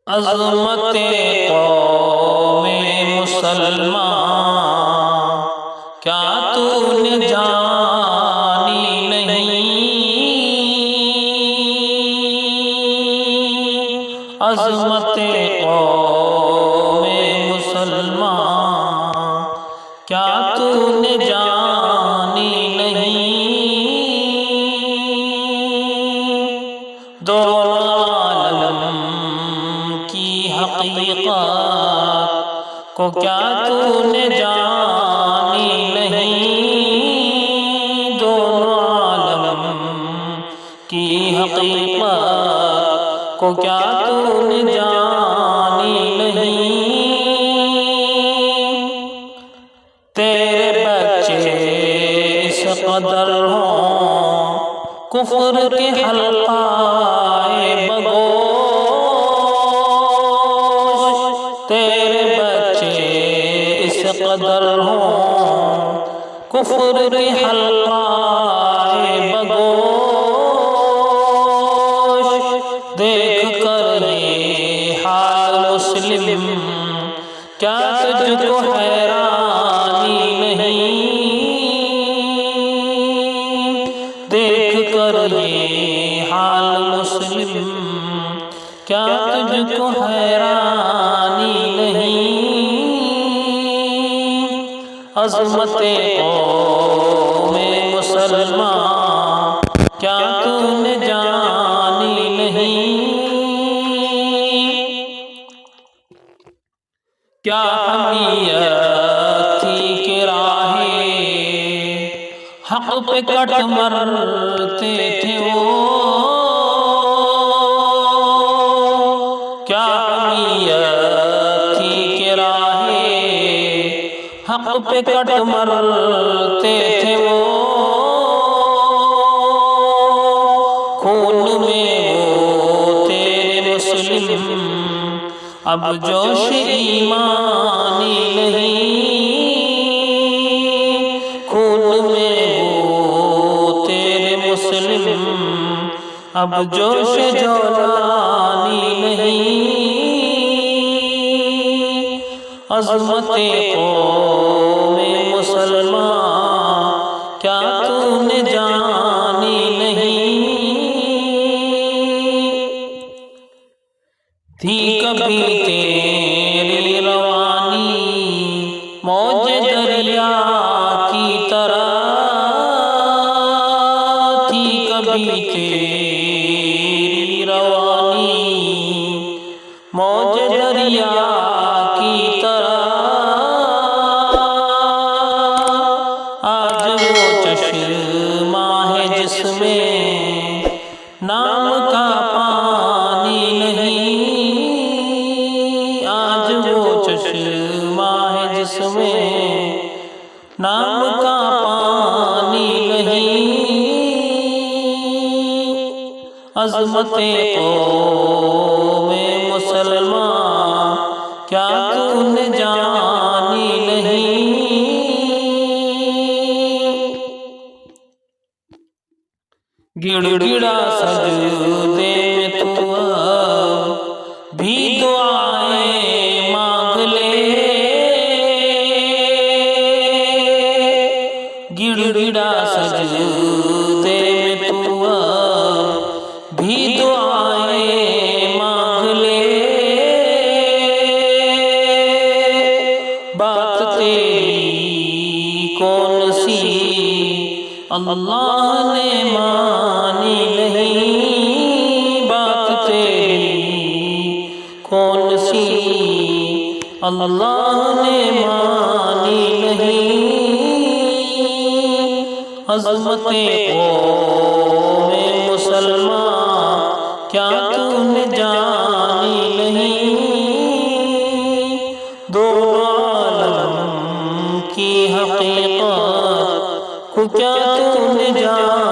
عظمت قوم مسلمان کیا تو نے جانی نہیں، عظمت قوم مسلمان کیا تو نے جانی نہیں، دونوں عالم کی حقیقت کو کیا تو نے جانی نہیں، دونوں عالم کی حقیقت کو کیا تو نے جانی نہیں، تیرے بچے اس قدر ہوں کفر کے حلقائے بگوش، تیرے بچے اس قدر ہوں کفر کے حلقائے بگوش، دیکھ کر یہ حال مسلم کیا تجھ کو حیرانی نہیں، دیکھ کر یہ حال مسلم کیا تجھ کو حیرانی نہیں، عظمت قوم مسلمان کیا تو نے جانی نہیں، کیا حمیت تھی کہ راہ حق پہ کٹ مرتے تھے وہ، کیا حمیت تھی کہ راہ حق پہ کٹ مرتے تھے وہ، خون میں وہ تیرے مسلم اب جوش ایمانی نہیں، خون میں وہ تیرے مسلم اب جوش جولانی نہیں، عظمت قوم مسلمان کیا تو نے جانی نہیں، تھی کبھی تیری روانی موج دریا کی طرح، تھی کبھی تیری روانی موج دریا کی طرح، آج وہ چشمہ ہے جس میں نام کا پانی نہیں، آج وہ چشمہ ہے جس میں نام کا پانی نہیں، عظمت قوم مسلمان کیا تو نے جانی نہیں، گڑ گڑا سجدے میں تو اب بھی دعائیں مانگ لے، گڑ گڑا سجدے میں تو اب بھی دعائیں مانگ لے، بات تیری کون سی اللہ نے مانی نہیں، بات تیری کون سی اللہ نے مانی نہیں، عظمت قوم مسلمان کیا تو نے جانی نہیں، دونوں عالم کی حقیقت کو کیا تو نے جانی